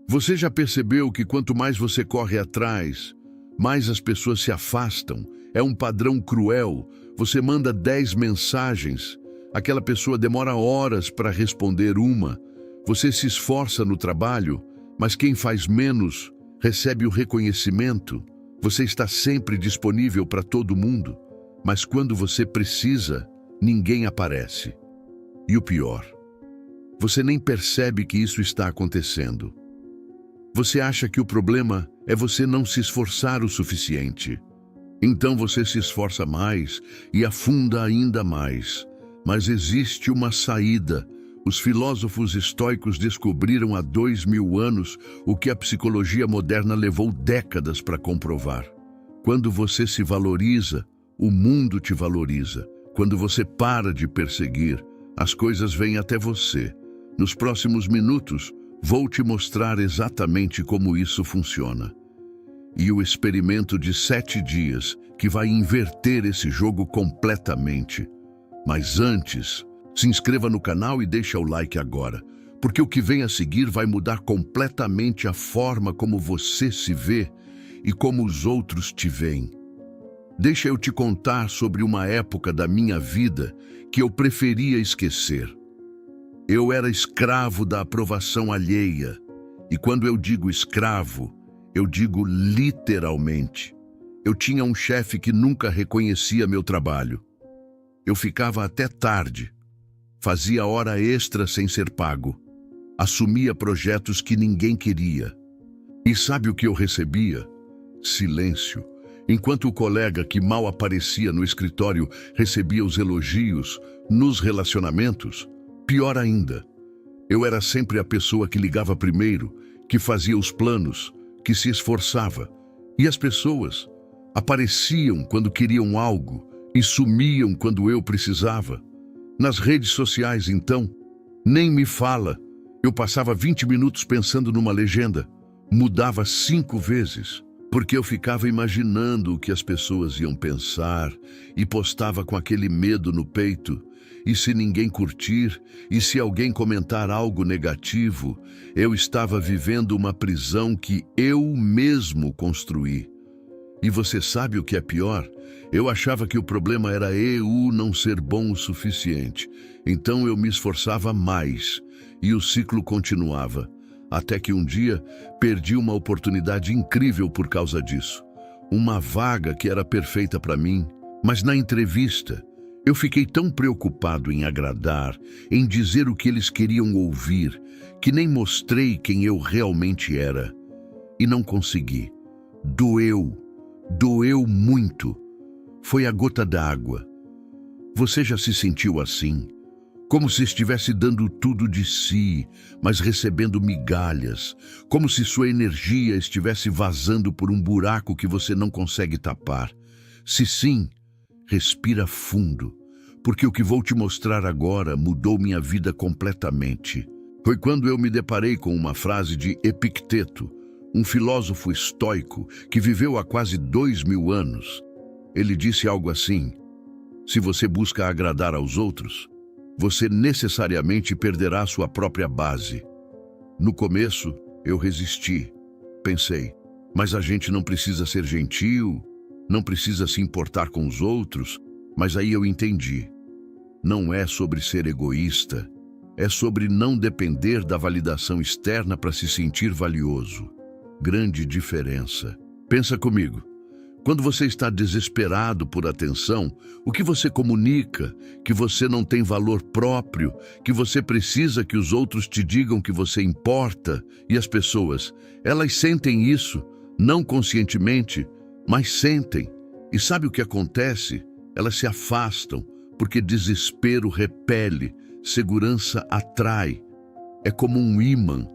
Você já percebeu que quanto mais você corre atrás, mais as pessoas se afastam? É um padrão cruel. Você manda 10 mensagens, aquela pessoa demora horas para responder uma. Você se esforça no trabalho, mas quem faz menos recebe o reconhecimento. Você está sempre disponível para todo mundo, mas quando você precisa, ninguém aparece. E o pior, você nem percebe que isso está acontecendo. Você acha que o problema é você não se esforçar o suficiente. Então você se esforça mais e afunda ainda mais. Mas existe uma saída. Os filósofos estoicos descobriram há 2000 anos o que a psicologia moderna levou décadas para comprovar. Quando você se valoriza, o mundo te valoriza. Quando você para de perseguir, as coisas vêm até você. Nos próximos minutos, vou te mostrar exatamente como isso funciona. E o experimento de 7 dias, que vai inverter esse jogo completamente. Mas antes, se inscreva no canal e deixa o like agora, porque o que vem a seguir vai mudar completamente a forma como você se vê e como os outros te veem. Deixa eu te contar sobre uma época da minha vida que eu preferia esquecer. Eu era escravo da aprovação alheia. E quando eu digo escravo, eu digo literalmente. Eu tinha um chefe que nunca reconhecia meu trabalho. Eu ficava até tarde. Fazia hora extra sem ser pago. Assumia projetos que ninguém queria. E sabe o que eu recebia? Silêncio. Enquanto o colega que mal aparecia no escritório recebia os elogios nos relacionamentos, pior ainda, eu era sempre a pessoa que ligava primeiro, que fazia os planos, que se esforçava. E as pessoas apareciam quando queriam algo e sumiam quando eu precisava. Nas redes sociais, então, nem me fala. Eu passava 20 minutos pensando numa legenda, mudava 5 vezes, porque eu ficava imaginando o que as pessoas iam pensar e postava com aquele medo no peito. E se ninguém curtir, e se alguém comentar algo negativo, eu estava vivendo uma prisão que eu mesmo construí. E você sabe o que é pior? Eu achava que o problema era eu não ser bom o suficiente. Então eu me esforçava mais, e o ciclo continuava. Até que um dia, perdi uma oportunidade incrível por causa disso. Uma vaga que era perfeita para mim, mas na entrevista, eu fiquei tão preocupado em agradar, em dizer o que eles queriam ouvir, que nem mostrei quem eu realmente era. E não consegui. Doeu muito. Foi a gota d'água. Você já se sentiu assim? Como se estivesse dando tudo de si, mas recebendo migalhas. Como se sua energia estivesse vazando por um buraco que você não consegue tapar. Se sim, respira fundo, porque o que vou te mostrar agora mudou minha vida completamente. Foi quando eu me deparei com uma frase de Epicteto, um filósofo estoico que viveu há quase 2000 anos. Ele disse algo assim: se você busca agradar aos outros, você necessariamente perderá sua própria base. No começo, eu resisti. Pensei, mas a gente não precisa ser gentil, não precisa se importar com os outros. Mas aí eu entendi. Não é sobre ser egoísta, é sobre não depender da validação externa para se sentir valioso. Grande diferença. Pensa comigo. Quando você está desesperado por atenção, o que você comunica? Que você não tem valor próprio, que você precisa que os outros te digam que você importa. E as pessoas, elas sentem isso, não conscientemente, mas sentem. E sabe o que acontece? Elas se afastam, porque desespero repele, segurança atrai. É como um ímã.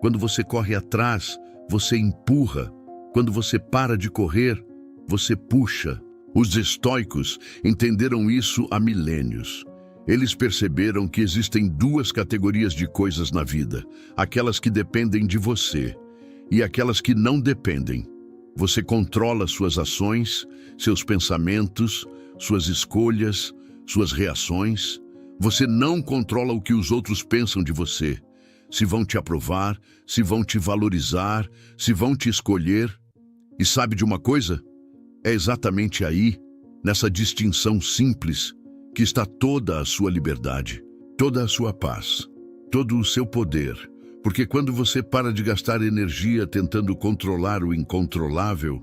Quando você corre atrás, você empurra. Quando você para de correr, você puxa. Os estoicos entenderam isso há milênios. Eles perceberam que existem 2 categorias de coisas na vida: aquelas que dependem de você e aquelas que não dependem. Você controla suas ações, seus pensamentos, suas escolhas, suas reações. Você não controla o que os outros pensam de você. se vão te aprovar, se vão te valorizar, se vão te escolher. E sabe de uma coisa? É exatamente aí, nessa distinção simples, que está toda a sua liberdade, toda a sua paz, todo o seu poder. Porque quando você para de gastar energia tentando controlar o incontrolável,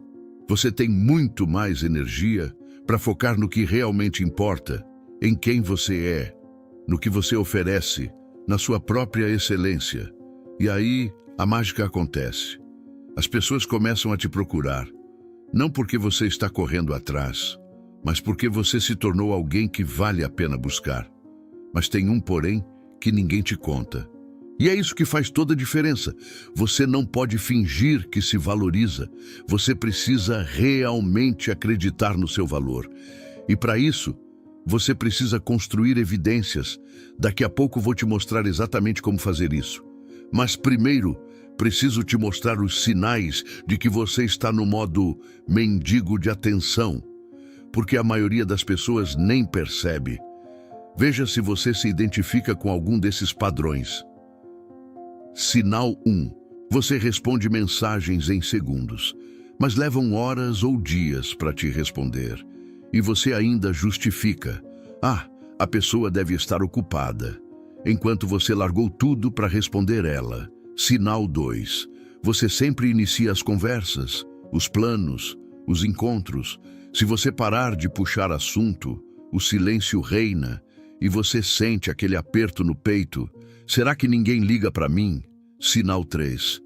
você tem muito mais energia para focar no que realmente importa, em quem você é, no que você oferece, na sua própria excelência. E aí a mágica acontece. As pessoas começam a te procurar, não porque você está correndo atrás, mas porque você se tornou alguém que vale a pena buscar. Mas tem um porém que ninguém te conta. E é isso que faz toda a diferença. Você não pode fingir que se valoriza. Você precisa realmente acreditar no seu valor. E para isso, você precisa construir evidências. Daqui a pouco vou te mostrar exatamente como fazer isso. Mas primeiro, preciso te mostrar os sinais de que você está no modo mendigo de atenção. Porque a maioria das pessoas nem percebe. Veja se você se identifica com algum desses padrões. Sinal 1. Você responde mensagens em segundos, mas levam horas ou dias para te responder. E você ainda justifica. A pessoa deve estar ocupada, enquanto você largou tudo para responder ela. Sinal 2. Você sempre inicia as conversas, os planos, os encontros. Se você parar de puxar assunto, o silêncio reina e você sente aquele aperto no peito. Será que ninguém liga para mim? Sinal 3.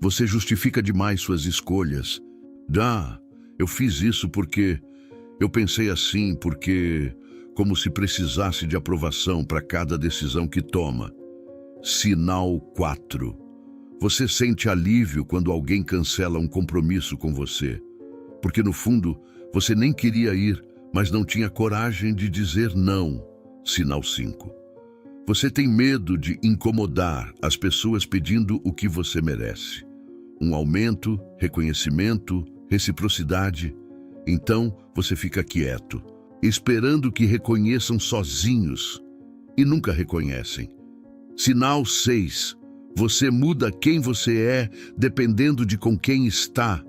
Você justifica demais suas escolhas. Eu fiz isso porque... Eu pensei assim porque... Como se precisasse de aprovação para cada decisão que toma. Sinal 4. Você sente alívio quando alguém cancela um compromisso com você. Porque no fundo, você nem queria ir, mas não tinha coragem de dizer não. Sinal 5. Você tem medo de incomodar as pessoas pedindo o que você merece. Um aumento, reconhecimento, reciprocidade. Então, você fica quieto, esperando que reconheçam sozinhos. E nunca reconhecem. Sinal 6. Você muda quem você é dependendo de com quem está.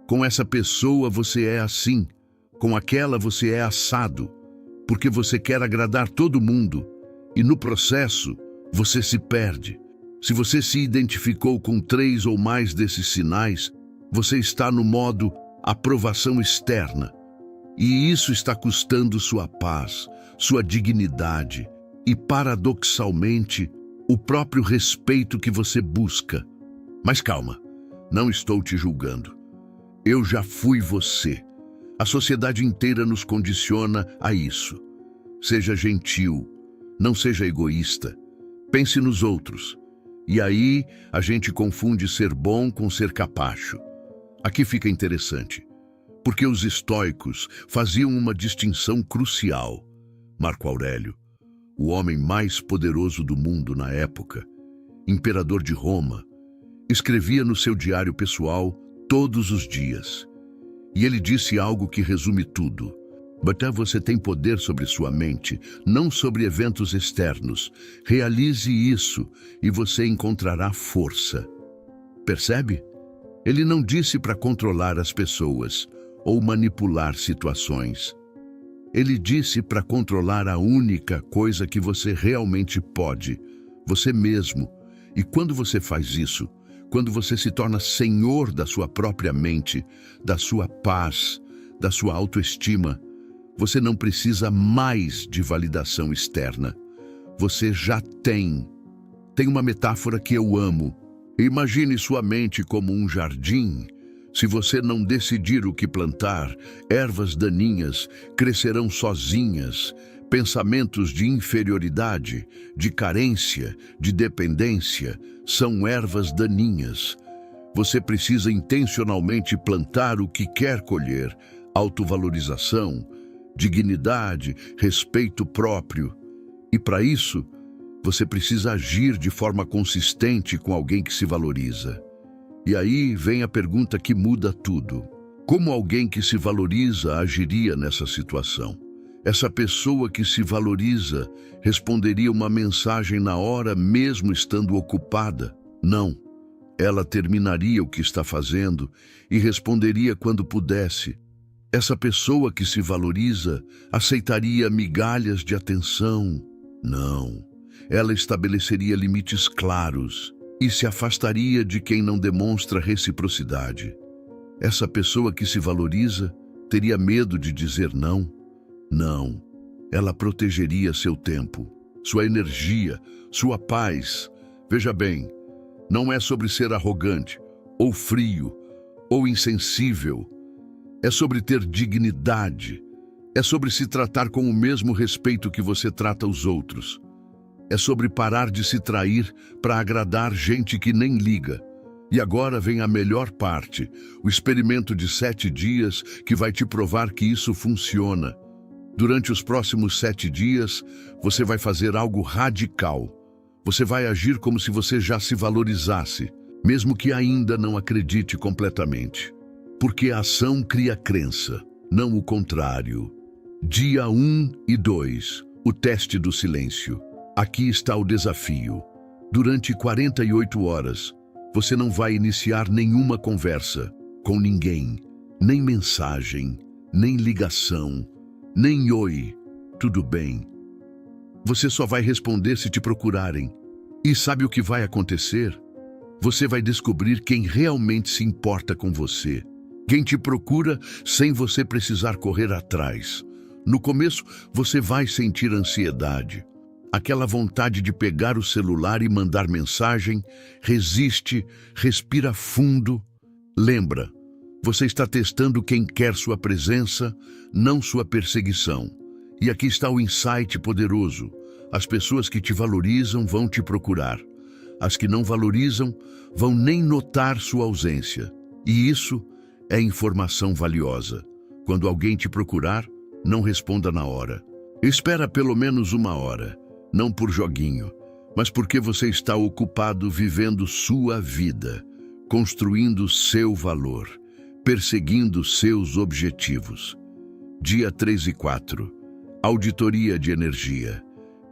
Com essa pessoa você é assim, com aquela você é assado, porque você quer agradar todo mundo. E no processo, você se perde. Se você se identificou com 3 ou mais desses sinais, você está no modo aprovação externa. E isso está custando sua paz, sua dignidade e, paradoxalmente, o próprio respeito que você busca. Mas calma, não estou te julgando. Eu já fui você. A sociedade inteira nos condiciona a isso. Seja gentil. Não seja egoísta. Pense nos outros. E aí a gente confunde ser bom com ser capacho. Aqui fica interessante, porque os estoicos faziam uma distinção crucial. Marco Aurélio, o homem mais poderoso do mundo na época, imperador de Roma, escrevia no seu diário pessoal todos os dias. E ele disse algo que resume tudo. Você tem poder sobre sua mente, não sobre eventos externos. Realize isso e você encontrará força. Percebe? Ele não disse para controlar as pessoas ou manipular situações. Ele disse para controlar a única coisa que você realmente pode, você mesmo. E quando você faz isso, quando você se torna senhor da sua própria mente, da sua paz, da sua autoestima, você não precisa mais de validação externa. Você já tem. Tem uma metáfora que eu amo. Imagine sua mente como um jardim. Se você não decidir o que plantar, ervas daninhas crescerão sozinhas. Pensamentos de inferioridade, de carência, de dependência, são ervas daninhas. Você precisa intencionalmente plantar o que quer colher. Autovalorização, dignidade, respeito próprio. E para isso, você precisa agir de forma consistente com alguém que se valoriza. E aí vem a pergunta que muda tudo. Como alguém que se valoriza agiria nessa situação? Essa pessoa que se valoriza responderia uma mensagem na hora, mesmo estando ocupada? Não. Ela terminaria o que está fazendo e responderia quando pudesse. Essa pessoa que se valoriza aceitaria migalhas de atenção? Não. Ela estabeleceria limites claros e se afastaria de quem não demonstra reciprocidade. Essa pessoa que se valoriza teria medo de dizer não? Não. Ela protegeria seu tempo, sua energia, sua paz. Veja bem, não é sobre ser arrogante, ou frio, ou insensível. É sobre ter dignidade. É sobre se tratar com o mesmo respeito que você trata os outros. É sobre parar de se trair para agradar gente que nem liga. E agora vem a melhor parte, o experimento de 7 dias que vai te provar que isso funciona. Durante os próximos 7 dias, você vai fazer algo radical. Você vai agir como se você já se valorizasse, mesmo que ainda não acredite completamente. Porque a ação cria crença, não o contrário. Dia 1 e 2, o teste do silêncio. Aqui está o desafio. Durante 48 horas, você não vai iniciar nenhuma conversa com ninguém, nem mensagem, nem ligação, nem oi, tudo bem. Você só vai responder se te procurarem. E sabe o que vai acontecer? Você vai descobrir quem realmente se importa com você. Quem te procura sem você precisar correr atrás. No começo, você vai sentir ansiedade. Aquela vontade de pegar o celular e mandar mensagem. Resiste, respira fundo. Lembra, você está testando quem quer sua presença, não sua perseguição. E aqui está o insight poderoso. As pessoas que te valorizam vão te procurar. As que não valorizam vão nem notar sua ausência. E isso é informação valiosa. Quando alguém te procurar, não responda na hora. Espera pelo menos 1 hora. Não por joguinho, mas porque você está ocupado vivendo sua vida, construindo seu valor, perseguindo seus objetivos. Dia 3 e 4. Auditoria de energia.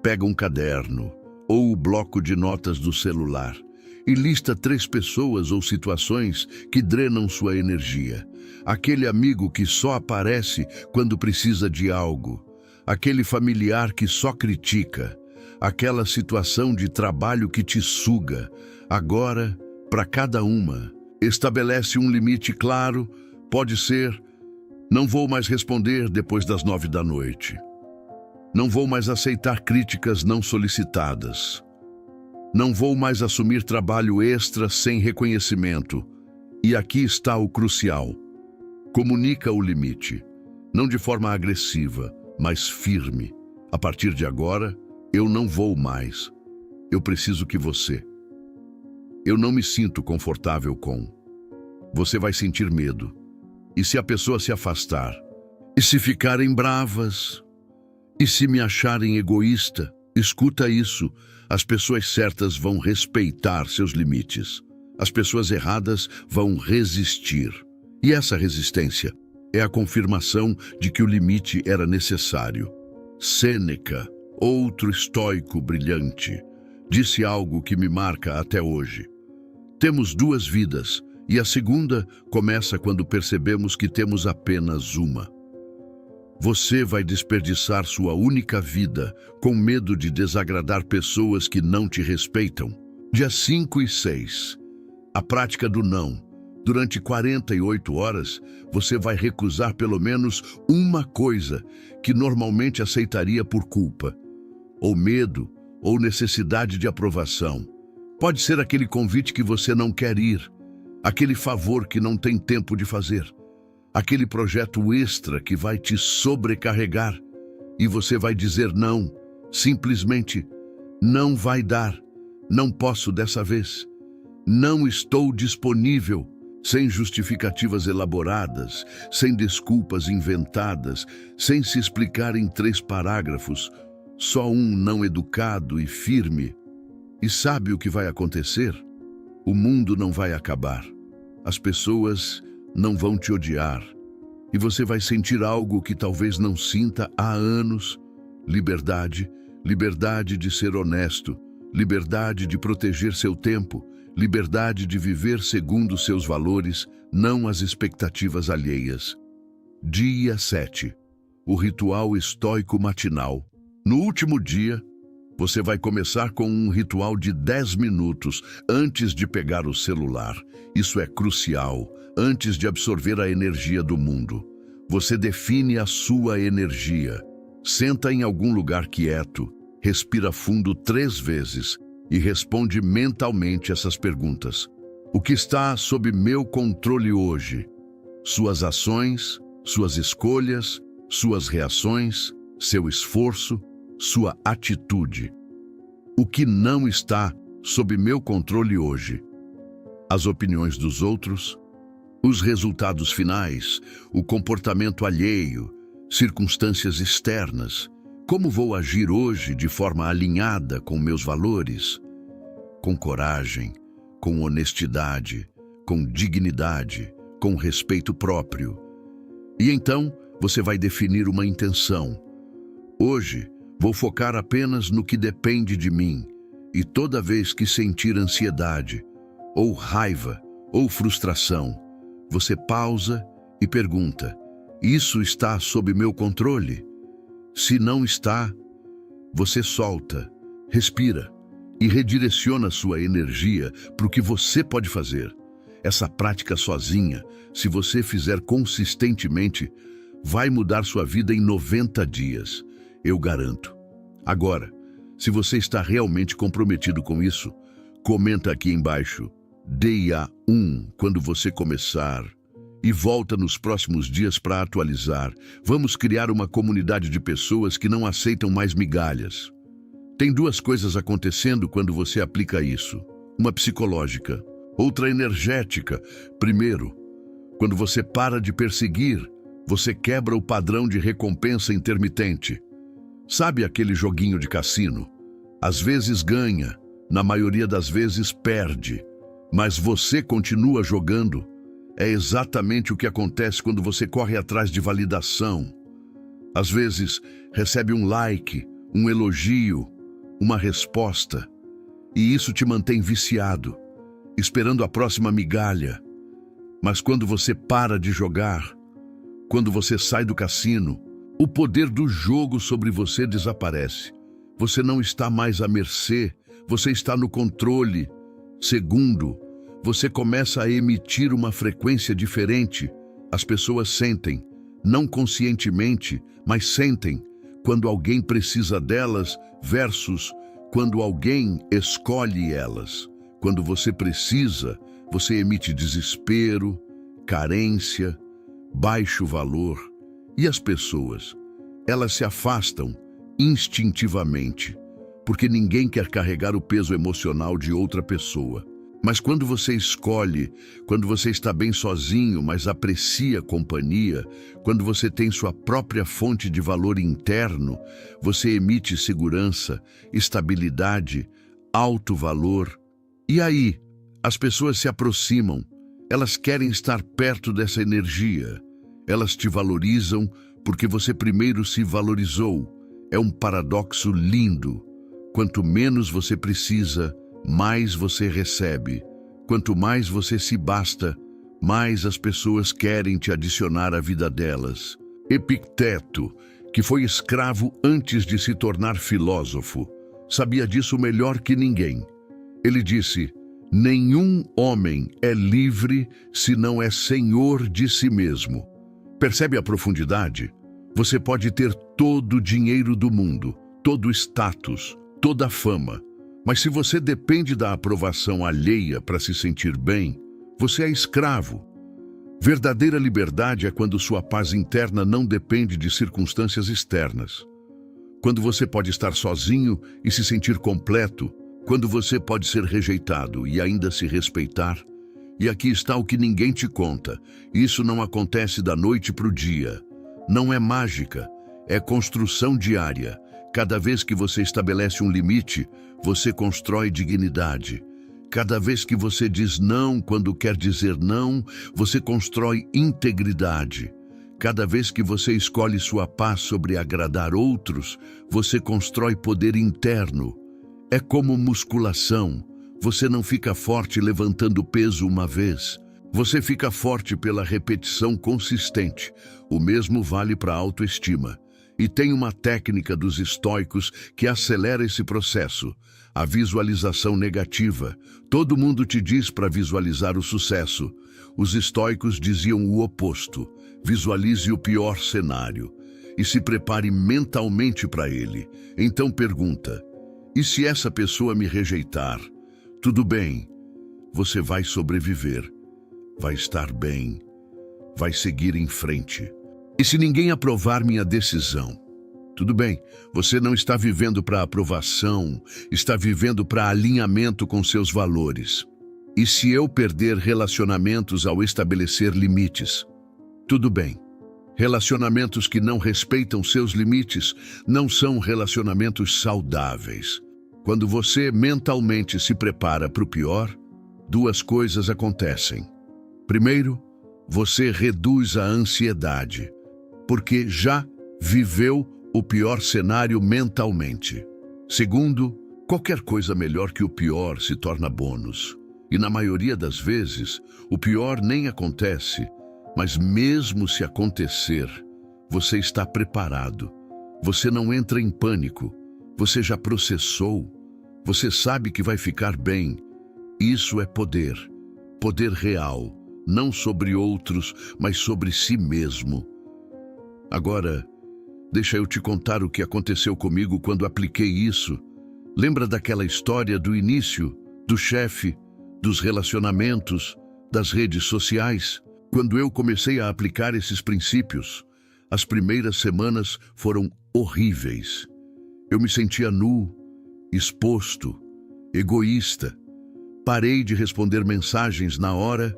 Pega um caderno ou o bloco de notas do celular e lista 3 pessoas ou situações que drenam sua energia. Aquele amigo que só aparece quando precisa de algo. Aquele familiar que só critica. Aquela situação de trabalho que te suga. Agora, para cada uma, estabelece um limite claro. Pode ser: não vou mais responder depois das 9 da noite. Não vou mais aceitar críticas não solicitadas. Não vou mais assumir trabalho extra sem reconhecimento. E aqui está o crucial. Comunica o limite. Não de forma agressiva, mas firme. A partir de agora, eu não vou mais. Eu preciso que você. Eu não me sinto confortável com. Você vai sentir medo. E se a pessoa se afastar? E se ficarem bravas? E se me acharem egoísta? Escuta isso. As pessoas certas vão respeitar seus limites. As pessoas erradas vão resistir. E essa resistência é a confirmação de que o limite era necessário. Sêneca, outro estoico brilhante, disse algo que me marca até hoje. Temos 2 vidas, e a segunda começa quando percebemos que temos apenas uma. Você vai desperdiçar sua única vida com medo de desagradar pessoas que não te respeitam. Dia 5 e 6. A prática do não. Durante 48 horas, você vai recusar pelo menos uma coisa que normalmente aceitaria por culpa, ou medo, ou necessidade de aprovação. Pode ser aquele convite que você não quer ir, aquele favor que não tem tempo de fazer, aquele projeto extra que vai te sobrecarregar, e você vai dizer não, simplesmente: não vai dar, não posso dessa vez, não estou disponível, sem justificativas elaboradas, sem desculpas inventadas, sem se explicar em 3 parágrafos, só um não educado e firme. E sabe o que vai acontecer? O mundo não vai acabar. As pessoas não vão te odiar. e você vai sentir algo que talvez não sinta há anos. Liberdade, liberdade de ser honesto, liberdade de proteger seu tempo, liberdade de viver segundo seus valores, não as expectativas alheias. Dia 7. O ritual estoico matinal. No último dia, você vai começar com um ritual de 10 minutos antes de pegar o celular. Isso é crucial, antes de absorver a energia do mundo. Você define a sua energia. Senta em algum lugar quieto, respira fundo 3 vezes e responde mentalmente essas perguntas. O que está sob meu controle hoje? Suas ações, suas escolhas, suas reações, seu esforço, sua atitude. O que não está sob meu controle hoje? As opiniões dos outros, os resultados finais, o comportamento alheio, circunstâncias externas. Como vou agir hoje de forma alinhada com meus valores? Com coragem, com honestidade, com dignidade, com respeito próprio. E então você vai definir uma intenção. Hoje, vou focar apenas no que depende de mim, e toda vez que sentir ansiedade, ou raiva, ou frustração, você pausa e pergunta: isso está sob meu controle? Se não está, você solta, respira e redireciona sua energia para o que você pode fazer. Essa prática sozinha, se você fizer consistentemente, vai mudar sua vida em 90 dias. Eu garanto. Agora, se você está realmente comprometido com isso, comenta aqui embaixo, dia 1, quando você começar, e volta nos próximos dias para atualizar. Vamos criar uma comunidade de pessoas que não aceitam mais migalhas. Tem 2 coisas acontecendo quando você aplica isso. Uma psicológica, outra energética. Primeiro, quando você para de perseguir, você quebra o padrão de recompensa intermitente. Sabe aquele joguinho de cassino? Às vezes ganha, na maioria das vezes perde, mas você continua jogando. É exatamente o que acontece quando você corre atrás de validação. Às vezes recebe um like, um elogio, uma resposta, e isso te mantém viciado, esperando a próxima migalha. Mas quando você para de jogar, quando você sai do cassino, o poder do jogo sobre você desaparece. Você não está mais à mercê, você está no controle. Segundo, você começa a emitir uma frequência diferente. As pessoas sentem, não conscientemente, mas sentem, quando alguém precisa delas versus quando alguém escolhe elas. Quando você precisa, você emite desespero, carência, baixo valor. E as pessoas, elas se afastam instintivamente, porque ninguém quer carregar o peso emocional de outra pessoa. Mas quando você escolhe, quando você está bem sozinho, mas aprecia a companhia, quando você tem sua própria fonte de valor interno, você emite segurança, estabilidade, alto valor. E aí, as pessoas se aproximam, elas querem estar perto dessa energia. Elas te valorizam porque você primeiro se valorizou. É um paradoxo lindo. Quanto menos você precisa, mais você recebe. Quanto mais você se basta, mais as pessoas querem te adicionar à vida delas. Epicteto, que foi escravo antes de se tornar filósofo, sabia disso melhor que ninguém. Ele disse: nenhum homem é livre se não é senhor de si mesmo. Percebe a profundidade? Você pode ter todo o dinheiro do mundo, todo o status, toda a fama, mas se você depende da aprovação alheia para se sentir bem, você é escravo. Verdadeira liberdade é quando sua paz interna não depende de circunstâncias externas. Quando você pode estar sozinho e se sentir completo, quando você pode ser rejeitado e ainda se respeitar. E aqui está o que ninguém te conta. Isso não acontece da noite para o dia. Não é mágica, é construção diária. Cada vez que você estabelece um limite, você constrói dignidade. Cada vez que você diz não quando quer dizer não, você constrói integridade. Cada vez que você escolhe sua paz sobre agradar outros, você constrói poder interno. É como musculação. Você não fica forte levantando peso uma vez. Você fica forte pela repetição consistente. O mesmo vale para a autoestima. E tem uma técnica dos estoicos que acelera esse processo. A visualização negativa. Todo mundo te diz para visualizar o sucesso. Os estoicos diziam o oposto. Visualize o pior cenário e se prepare mentalmente para ele. Então pergunta: e se essa pessoa me rejeitar? Tudo bem, você vai sobreviver, vai estar bem, vai seguir em frente. E se ninguém aprovar minha decisão? Tudo bem, você não está vivendo para aprovação, está vivendo para alinhamento com seus valores. E se eu perder relacionamentos ao estabelecer limites? Tudo bem. Relacionamentos que não respeitam seus limites não são relacionamentos saudáveis. Quando você mentalmente se prepara para o pior, duas coisas acontecem. Primeiro, você reduz a ansiedade, porque já viveu o pior cenário mentalmente. Segundo, qualquer coisa melhor que o pior se torna bônus. E na maioria das vezes, o pior nem acontece. Mas mesmo se acontecer, você está preparado. Você não entra em pânico. Você já processou. Você sabe que vai ficar bem. Isso é poder. Poder real. Não sobre outros, mas sobre si mesmo. Agora, deixa eu te contar o que aconteceu comigo quando apliquei isso. Lembra daquela história do início, do chefe, dos relacionamentos, das redes sociais? Quando eu comecei a aplicar esses princípios, as primeiras semanas foram horríveis. Eu me sentia nu, exposto, egoísta. Parei de responder mensagens na hora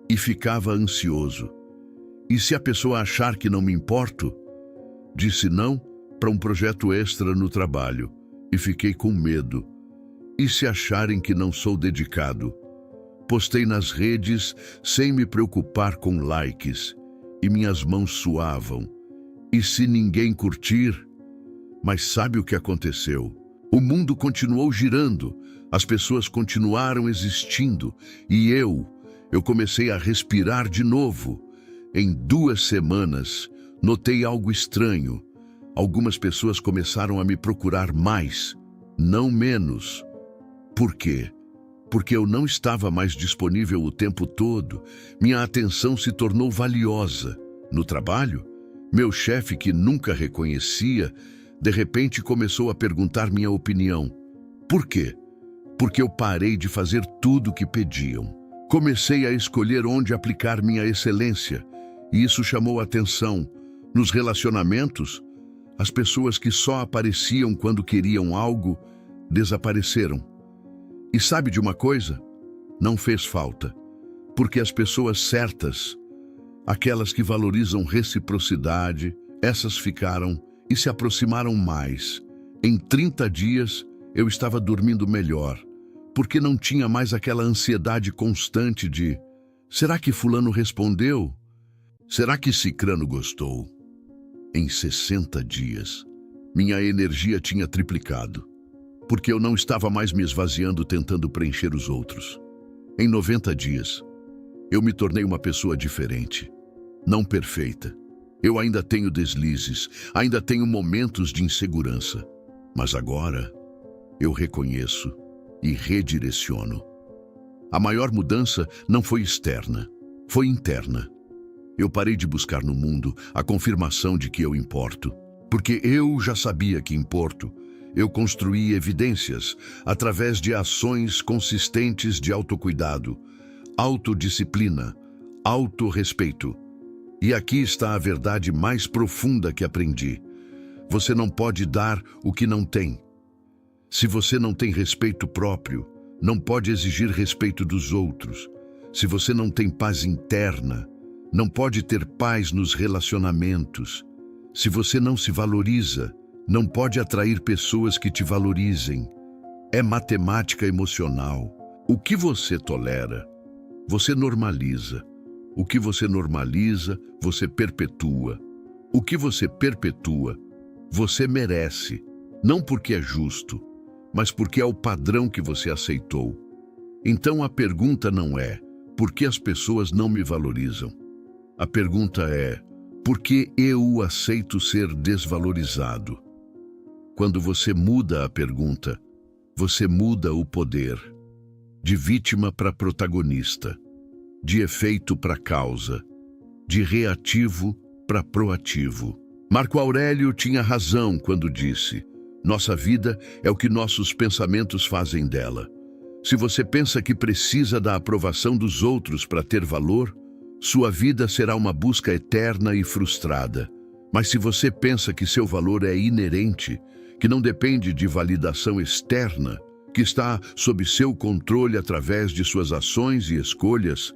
e ficava ansioso. E se a pessoa achar que não me importo? Disse não para um projeto extra no trabalho e fiquei com medo. E se acharem que não sou dedicado? Postei nas redes sem me preocupar com likes e minhas mãos suavam. E se ninguém curtir? Mas sabe o que aconteceu? O mundo continuou girando, as pessoas continuaram existindo e eu comecei a respirar de novo. Em 2 semanas, notei algo estranho. Algumas pessoas começaram a me procurar mais, não menos. Por quê? Porque eu não estava mais disponível o tempo todo. Minha atenção se tornou valiosa. No trabalho, meu chefe, que nunca reconhecia, de repente começou a perguntar minha opinião. Por quê? Porque eu parei de fazer tudo o que pediam. Comecei a escolher onde aplicar minha excelência, e isso chamou a atenção. Nos relacionamentos, as pessoas que só apareciam quando queriam algo, desapareceram. E sabe de uma coisa? Não fez falta, porque as pessoas certas, aquelas que valorizam reciprocidade, essas ficaram e se aproximaram mais. Em 30 dias, eu estava dormindo melhor, porque não tinha mais aquela ansiedade constante de: será que fulano respondeu? Será que cicrano gostou? Em 60 dias, minha energia tinha triplicado. Porque eu não estava mais me esvaziando tentando preencher os outros. Em 90 dias, eu me tornei uma pessoa diferente, não perfeita. Eu ainda tenho deslizes, ainda tenho momentos de insegurança. Mas agora, eu reconheço e redireciono. A maior mudança não foi externa, foi interna. Eu parei de buscar no mundo a confirmação de que eu importo, porque eu já sabia que importo. Eu construí evidências através de ações consistentes de autocuidado, autodisciplina, autorrespeito. E aqui está a verdade mais profunda que aprendi. Você não pode dar o que não tem. Se você não tem respeito próprio, não pode exigir respeito dos outros. Se você não tem paz interna, não pode ter paz nos relacionamentos. Se você não se valoriza, não pode atrair pessoas que te valorizem. É matemática emocional. O que você tolera, você normaliza. O que você normaliza, você perpetua. O que você perpetua, você merece. Não porque é justo, mas porque é o padrão que você aceitou. Então a pergunta não é: por que as pessoas não me valorizam? A pergunta é: por que eu aceito ser desvalorizado? Quando você muda a pergunta, você muda o poder. De vítima para protagonista, de efeito para causa, de reativo para proativo. Marco Aurélio tinha razão quando disse: nossa vida é o que nossos pensamentos fazem dela. Se você pensa que precisa da aprovação dos outros para ter valor, sua vida será uma busca eterna e frustrada. Mas se você pensa que seu valor é inerente, que não depende de validação externa, que está sob seu controle através de suas ações e escolhas,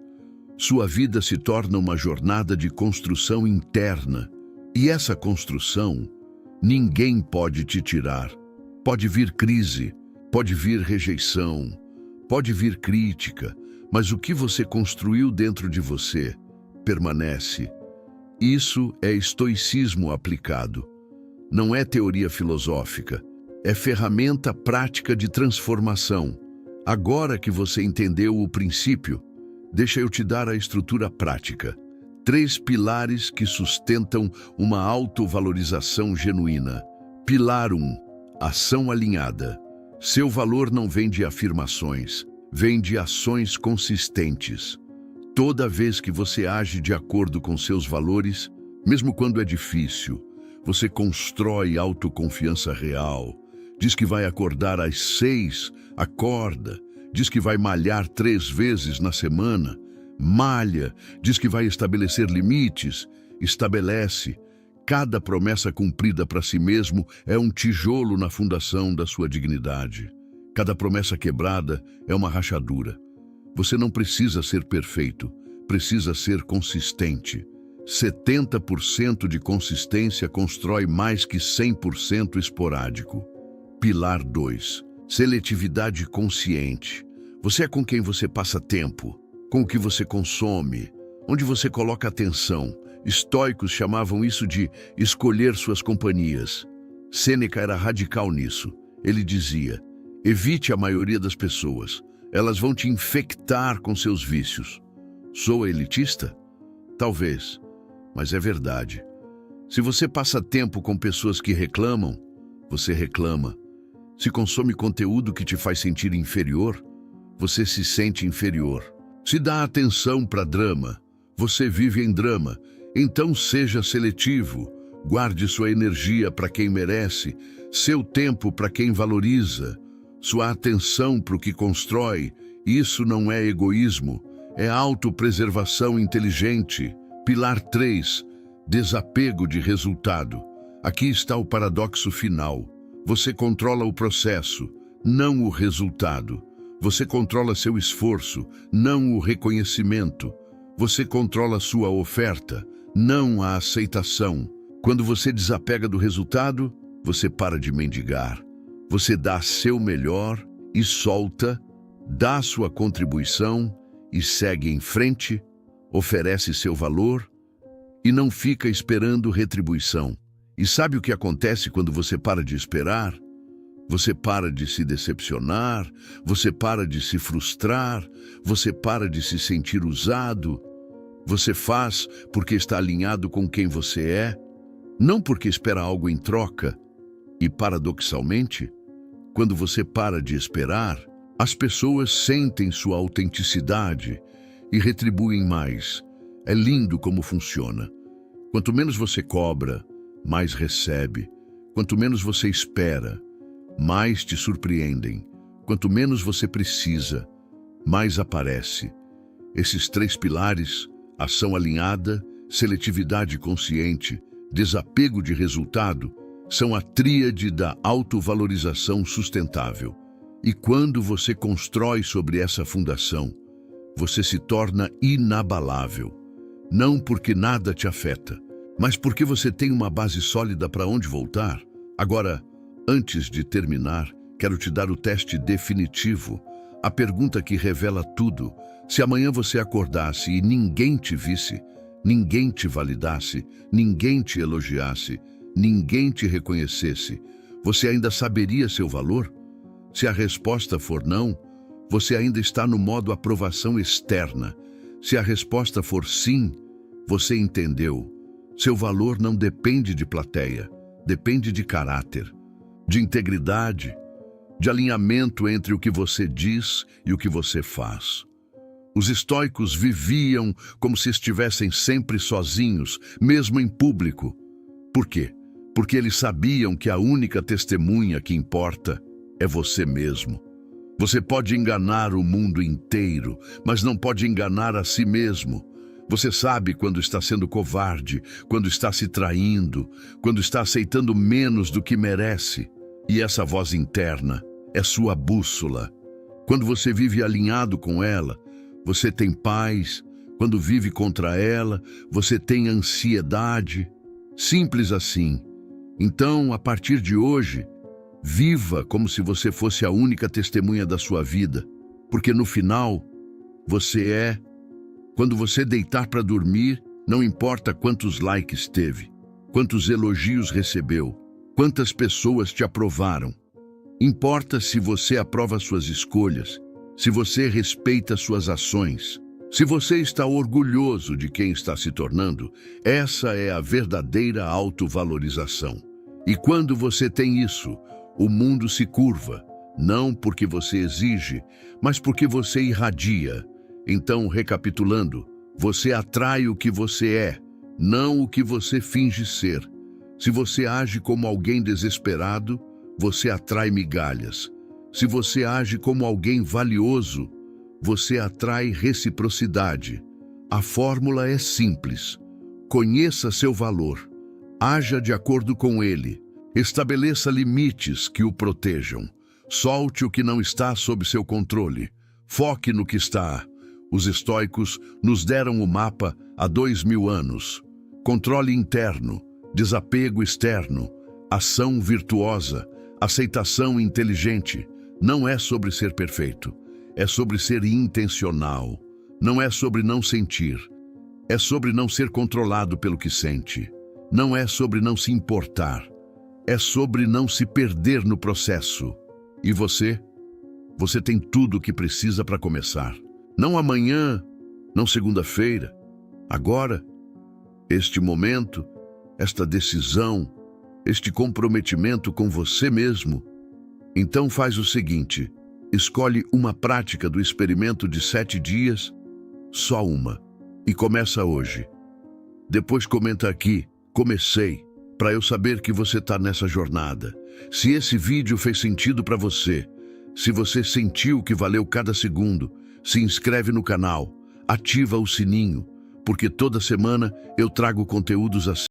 sua vida se torna uma jornada de construção interna. E essa construção, ninguém pode te tirar. Pode vir crise, pode vir rejeição, pode vir crítica, mas o que você construiu dentro de você permanece. Isso é estoicismo aplicado. Não é teoria filosófica, é ferramenta prática de transformação. Agora que você entendeu o princípio, deixa eu te dar a estrutura prática. 3 pilares que sustentam uma autovalorização genuína. Pilar 1. Ação alinhada. Seu valor não vem de afirmações, vem de ações consistentes. Toda vez que você age de acordo com seus valores, mesmo quando é difícil, você constrói autoconfiança real. Diz que vai acordar às 6, acorda. Diz que vai malhar 3 vezes na semana, malha. Diz que vai estabelecer limites, estabelece. Cada promessa cumprida para si mesmo é um tijolo na fundação da sua dignidade. Cada promessa quebrada é uma rachadura. Você não precisa ser perfeito, precisa ser consistente. 70% de consistência constrói mais que 100% esporádico. Pilar 2. Seletividade consciente. Você é com quem você passa tempo, com o que você consome, onde você coloca atenção. Estoicos chamavam isso de escolher suas companhias. Sêneca era radical nisso. Ele dizia: evite a maioria das pessoas. Elas vão te infectar com seus vícios. Sou elitista? Talvez, mas é verdade. Se você passa tempo com pessoas que reclamam, você reclama. Se consome conteúdo que te faz sentir inferior, você se sente inferior. Se dá atenção para drama, você vive em drama. Então seja seletivo. Guarde sua energia para quem merece, seu tempo para quem valoriza, sua atenção para o que constrói. Isso não é egoísmo, é autopreservação inteligente. Pilar 3. Desapego de resultado. Aqui está o paradoxo final. Você controla o processo, não o resultado. Você controla seu esforço, não o reconhecimento. Você controla sua oferta, não a aceitação. Quando você desapega do resultado, você para de mendigar. Você dá seu melhor e solta, dá sua contribuição e segue em frente, oferece seu valor e não fica esperando retribuição. E sabe o que acontece quando você para de esperar? Você para de se decepcionar, você para de se frustrar, você para de se sentir usado. Você faz porque está alinhado com quem você é, não porque espera algo em troca. E, paradoxalmente, quando você para de esperar, as pessoas sentem sua autenticidade e retribuem mais. É lindo como funciona. Quanto menos você cobra, mais recebe. Quanto menos você espera, mais te surpreendem. Quanto menos você precisa, mais aparece. Esses 3 pilares, ação alinhada, seletividade consciente, desapego de resultado, são a tríade da autovalorização sustentável. E quando você constrói sobre essa fundação, você se torna inabalável. Não porque nada te afeta, mas porque você tem uma base sólida para onde voltar. Agora, antes de terminar, quero te dar o teste definitivo. A pergunta que revela tudo. Se amanhã você acordasse e ninguém te visse, ninguém te validasse, ninguém te elogiasse, ninguém te reconhecesse, você ainda saberia seu valor? Se a resposta for não, você ainda está no modo aprovação externa. Se a resposta for sim, você entendeu. Seu valor não depende de plateia, depende de caráter, de integridade, de alinhamento entre o que você diz e o que você faz. Os estoicos viviam como se estivessem sempre sozinhos, mesmo em público. Por quê? Porque eles sabiam que a única testemunha que importa é você mesmo. Você pode enganar o mundo inteiro, mas não pode enganar a si mesmo. Você sabe quando está sendo covarde, quando está se traindo, quando está aceitando menos do que merece. E essa voz interna é sua bússola. Quando você vive alinhado com ela, você tem paz. Quando vive contra ela, você tem ansiedade. Simples assim. Então, a partir de hoje, viva como se você fosse a única testemunha da sua vida, porque no final, você é. Quando você deitar para dormir, não importa quantos likes teve, quantos elogios recebeu, quantas pessoas te aprovaram. Importa se você aprova suas escolhas, se você respeita suas ações, se você está orgulhoso de quem está se tornando. Essa é a verdadeira autovalorização. E quando você tem isso, o mundo se curva, não porque você exige, mas porque você irradia. Então, recapitulando, você atrai o que você é, não o que você finge ser. Se você age como alguém desesperado, você atrai migalhas. Se você age como alguém valioso, você atrai reciprocidade. A fórmula é simples. Conheça seu valor. Haja de acordo com ele. Estabeleça limites que o protejam. Solte o que não está sob seu controle. Foque no que está. Os estoicos nos deram o mapa há 2000 anos. Controle interno, desapego externo, ação virtuosa, aceitação inteligente. Não é sobre ser perfeito, é sobre ser intencional. Não é sobre não sentir, é sobre não ser controlado pelo que sente. Não é sobre não se importar, é sobre não se perder no processo. E você? Você tem tudo o que precisa para começar. Não amanhã, não segunda-feira. Agora, este momento, esta decisão, este comprometimento com você mesmo. Então faz o seguinte, escolhe uma prática do experimento de 7 dias, só uma, e começa hoje. Depois comenta aqui, comecei, para eu saber que você está nessa jornada. Se esse vídeo fez sentido para você, se você sentiu que valeu cada segundo, se inscreve no canal, ativa o sininho, porque toda semana eu trago conteúdos assim.